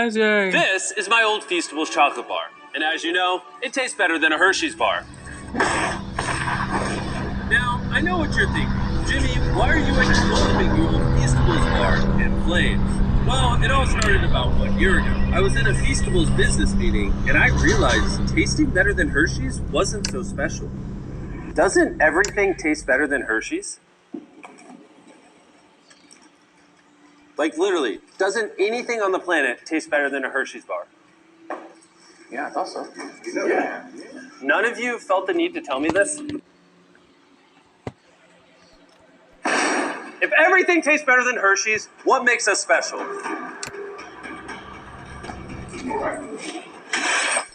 guys, yay! This is my old Feastables chocolate bar, and as you know, it tastes better than a Hershey's bar. Now, I know what you're thinking. Jimmy, why are you exploding your old Feastables bar in flames? Well, it all started about 1 year ago. I was in a Feastables business meeting, and I realized tasting better than Hershey's wasn't so special. Doesn't everything taste better than Hershey's? Like literally, doesn't anything on the planet taste better than a Hershey's bar? Yeah, I thought so. Yeah. None of you felt the need to tell me this? If everything tastes better than Hershey's, what makes us special?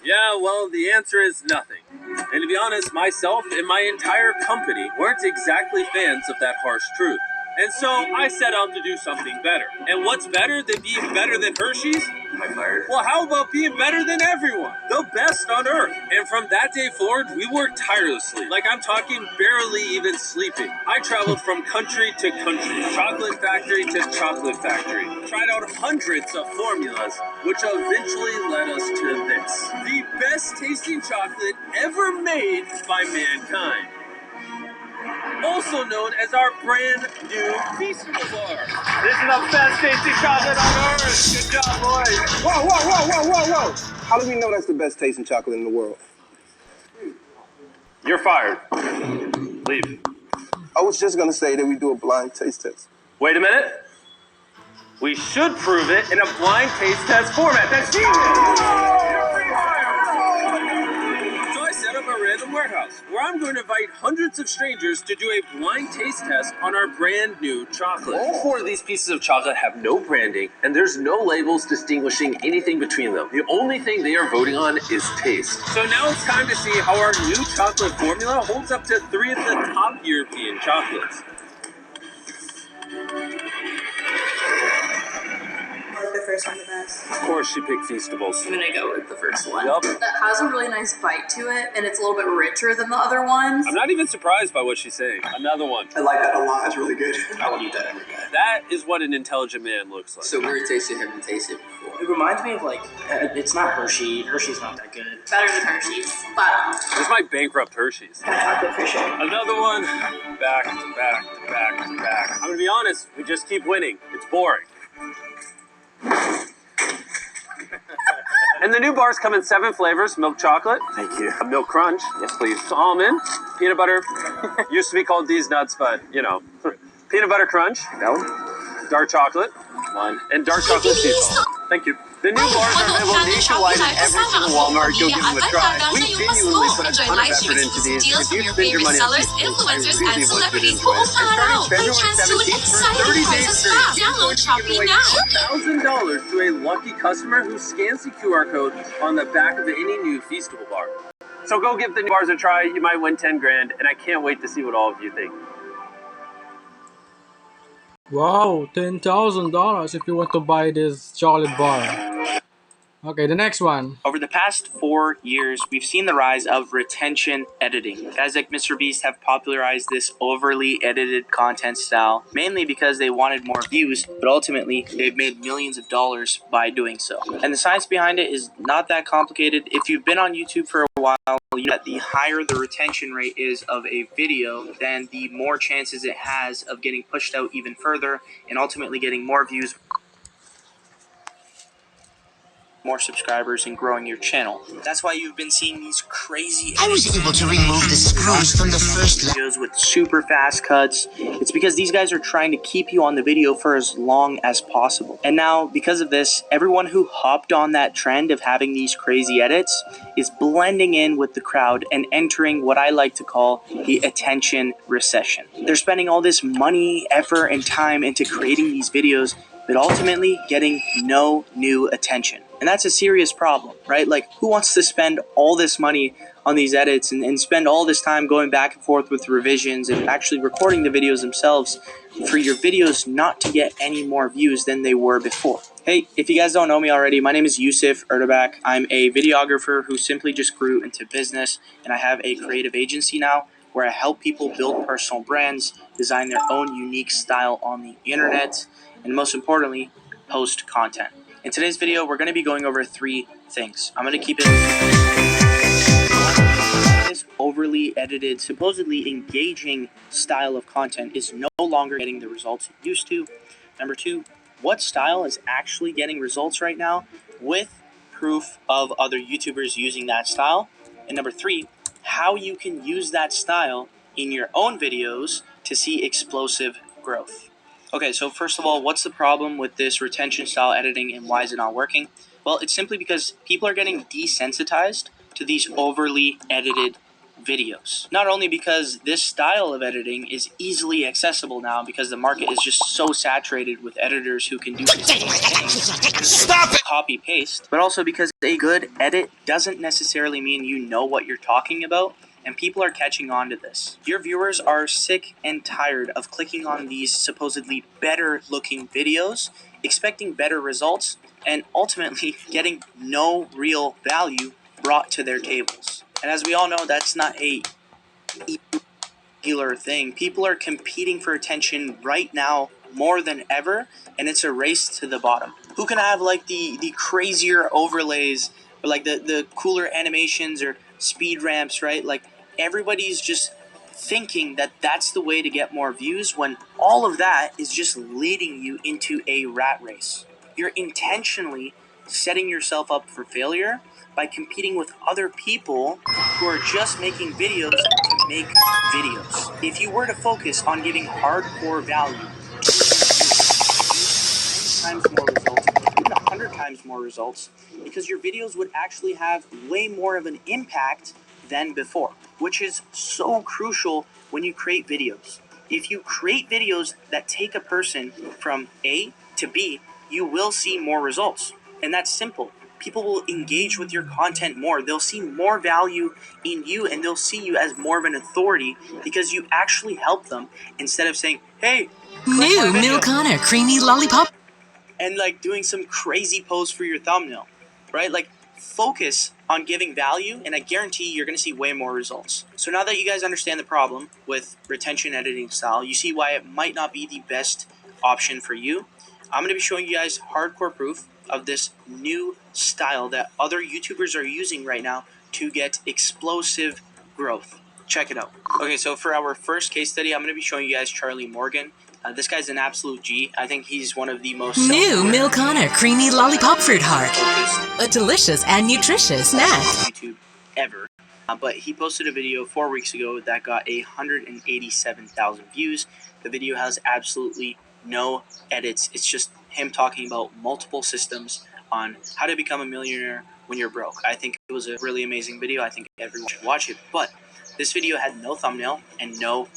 Yeah, well, the answer is nothing. And to be honest, myself and my entire company weren't exactly fans of that harsh truth. And so I set out to do something better. And what's better than being better than Hershey's? I fired. Well, how about being better than everyone? The best on earth. And from that day forward, we worked tirelessly. Like I'm talking barely even sleeping. I traveled from country to country, chocolate factory to chocolate factory. Tried out hundreds of formulas, which eventually led us to this. The best tasting chocolate ever made by mankind. Also known as our brand new Feastable bar. This is the best tasting chocolate on earth. Good job, boys. Whoa. How do we know that's the best tasting chocolate in the world? You're fired. Leave. I was just going to say that we do a blind taste test. Wait a minute. We should prove it in a blind taste test format. That's genius. So I set up a random warehouse where I'm going to invite hundreds of strangers to do a blind taste test on our brand new chocolate. All 4 of these pieces of chocolate have no branding, and there's no labels distinguishing anything between them. The only thing they are voting on is taste. So now it's time to see how our new chocolate formula holds up to 3 of the top European chocolates. The first one the best. Of course, she picked Feastables. I'm gonna go with the first one. Yup. That has a really nice bite to it, and it's a little bit richer than the other ones. I'm not even surprised by what she's saying. Another one. I like that a lot. It's really good. I would eat that every day. That is what an intelligent man looks like. So weird tasting. Haven't tasted before. It reminds me of it's not Hershey. Hershey's not that good. Better than Hershey's, but This might bankrupt Hershey's. Chocolate for sure. Another one. Back to back to back to back. I'm gonna be honest, we just keep winning. It's boring. And the new bars come in 7 flavors: milk chocolate. Thank you. A milk crunch. Yes, please. Almond. Peanut butter. Used to be called These Nuts, but you know. Peanut butter crunch. That one? Dark chocolate. One. And dark chocolate sea salt. Thank you. The new bars are available nationwide at every single Walmart. Go give them a try. We genuinely put a ton of effort into these. If you spend your money on these, influencers, I and really want you to celebrities enjoy who it. will plan out Starting one chance to February win 17th for exciting 30 days prizes free. fast. Download Shopee now. $1,000 to a lucky customer who scans the QR code on the back of any new Feastable bar. So go give the new bars a try. You might win 10 grand, and I can't wait to see what all of you think. Wow, $10,000 if you want to buy this chocolate bar. Okay, the next one. Over the past 4 years, we've seen the rise of retention editing. Guys like MrBeast have popularized this overly edited content style, mainly because they wanted more views, but ultimately they've made millions of dollars by doing so. And the science behind it is not that complicated. If you've been on YouTube for a while, you know that the higher the retention rate is of a video, then the more chances it has of getting pushed out even further and ultimately getting more views, more subscribers, and growing your channel. That's why you've been seeing these crazy I was able to remove the screws from the first videos with super fast cuts. It's because these guys are trying to keep you on the video for as long as possible. And now, because of this, everyone who hopped on that trend of having these crazy edits is blending in with the crowd and entering what I like to call the attention recession. They're spending all this money, effort, and time into creating these videos, but ultimately getting no new attention. And that's a serious problem, right? Like, who wants to spend all this money on these edits and spend all this time going back and forth with revisions and actually recording the videos themselves for your videos not to get any more views than they were before? Hey, if you guys don't know me already, my name is Yusuf Ertabak. I'm a videographer who simply just grew into business, and I have a creative agency now where I help people build personal brands, design their own unique style on the internet, and most importantly, post content. In today's video, we're going to be going over 3 things. I'm going to keep it this overly edited, supposedly engaging style of content is no longer getting the results it used to. Number 2, what style is actually getting results right now with proof of other YouTubers using that style. And number 3, how you can use that style in your own videos to see explosive growth. Okay, so first of all, what's the problem with this retention style editing and why is it not working? Well, it's simply because people are getting desensitized to these overly edited videos. Not only because this style of editing is easily accessible now because the market is just so saturated with editors who can do Stop it! copy paste, but also because a good edit doesn't necessarily mean you know what you're talking about, and people are catching on to this. Your viewers are sick and tired of clicking on these supposedly better looking videos, expecting better results, and ultimately getting no real value brought to their tables. And as we all know, that's not a regular thing. People are competing for attention right now more than ever, and it's a race to the bottom. Who can have like the crazier overlays or like the cooler animations or speed ramps, right? Like everybody's just thinking that that's the way to get more views when all of that is just leading you into a rat race. You're intentionally setting yourself up for failure by competing with other people who are just making videos to make videos. If you were to focus on giving hardcore value, 10 times more results, even 100 times more results, because your videos would actually have way more of an impact than before, which is so crucial when you create videos. If you create videos that take a person from A to B, you will see more results. And that's simple. People will engage with your content more. They'll see more value in you, and they'll see you as more of an authority because you actually help them instead of saying, hey, New Milk Honor Creamy Lollipop. And like doing some crazy pose for your thumbnail, right? Like focus on giving value, and I guarantee you're going to see way more results. So now that you guys understand the problem with retention editing style, you see why it might not be the best option for you. I'm going to be showing you guys hardcore proof of this new style that other YouTubers are using right now to get explosive growth. Check it out. Okay, so for our first case study, I'm going to be showing you guys Charlie Morgan. This guy's an absolute G. I think he's one of the most New Milk Honor Creamy Lollipop Fruit Heart. A delicious and nutritious snack. YouTube ever. But he posted a video 4 weeks ago that got 187,000 views. The video has absolutely no edits. It's just him talking about multiple systems on how to become a millionaire when you're broke. I think it was a really amazing video. I think everyone should watch it. But this video had no thumbnail and no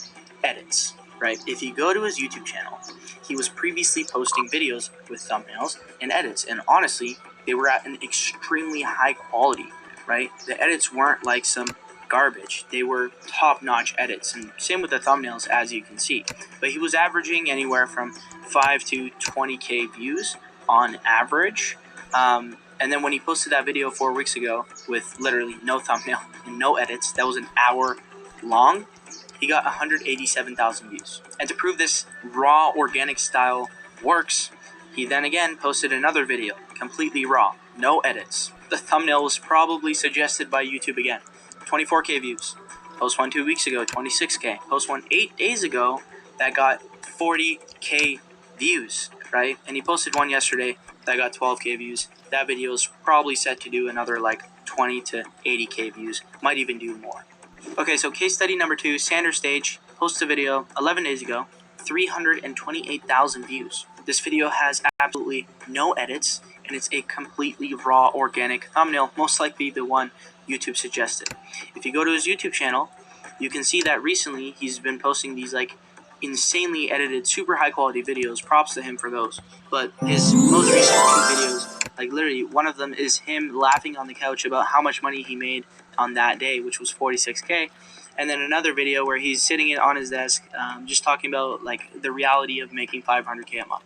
edits. Right? If you go to his YouTube channel, he was previously posting videos with thumbnails and edits, and honestly, they were at an extremely high quality, right? The edits weren't like some garbage. They were top-notch edits, and same with the thumbnails, as you can see. But he was averaging anywhere from 5 to 20k views on average. And then when he posted that video 4 weeks ago with literally no thumbnail and no edits, that was an hour long, he got 187,000 views. And to prove this raw, organic style works, he then again posted another video, completely raw, no edits. The thumbnail was probably suggested by YouTube again. 24k views. Post one 2 weeks ago, 26k. Post one 8 days ago, that got 40k views, right? And he posted one yesterday that got 12k views. That video is probably set to do another like 20 to 80k views. Might even do more. Okay, so case study number 2, Sander Stage posted a video 11 days ago, 328,000 views. This video has absolutely no edits, and it's a completely raw, organic thumbnail, most likely the one YouTube suggested. If you go to his YouTube channel, you can see that recently he's been posting these like insanely edited, super high quality videos. Props to him for those. But his most recent 2 videos, like literally one of them is him laughing on the couch about how much money he made on that day, which was 46k. And then another video where he's sitting on his desk just talking about like the reality of making 500k a month.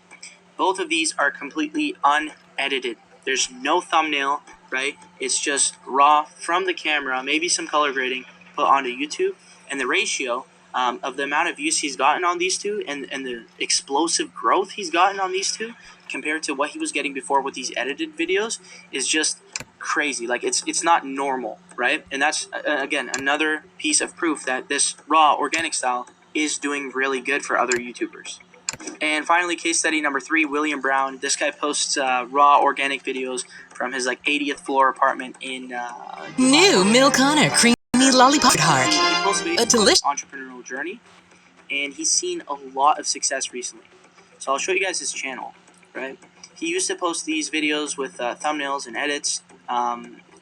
Both of these are completely unedited. There's no thumbnail, right? It's just raw from the camera, maybe some color grading put onto YouTube. And the ratio of the amount of views he's gotten on these two and the explosive growth he's gotten on these two compared to what he was getting before with these edited videos is just crazy. Like it's not normal, right? And that's again another piece of proof that this raw organic style is doing really good for other YouTubers. And finally, case study number 3, William Brown. This guy posts raw organic videos from his like 80th floor apartment in New Milk Connor Creamy Lollipop Heart. He posts A delicious entrepreneurial journey, and he's seen a lot of success recently. So I'll show you guys his channel, right? He used to post these videos with thumbnails and edits.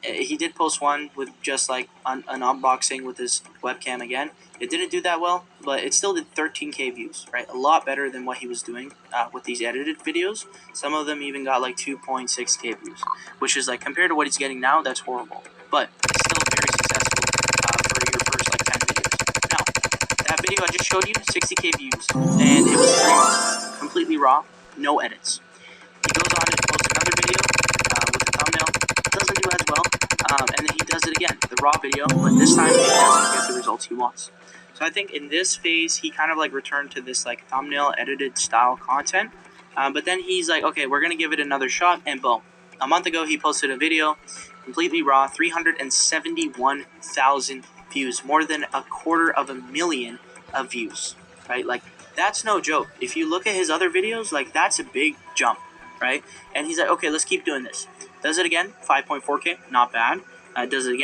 He did post one with just like an unboxing with his webcam again. It didn't do that well, but it still did 13k views, right? A lot better than what he was doing with these edited videos. Some of them even got like 2.6k views, which is like compared to what he's getting now, that's horrible. But it's still very successful for your first like 10 videos. Now, that video I just showed you, 60k views, and it was 3 months, completely raw, no edits. He goes on and posts another video with a thumbnail, doesn't do as well, and then he does it again, the raw video, but this time he doesn't get the results he wants. So I think in this phase, he kind of like returned to this like thumbnail edited style content, but then he's like, okay, we're going to give it another shot, and boom. A month ago, he posted a video, completely raw, 371,000 views, more than 250,000 of views, right? Like, that's no joke. If you look at his other videos, like, that's a big jump, right? And he's like, okay, let's keep doing this. Does it again, 5.4K, not bad. Does it again.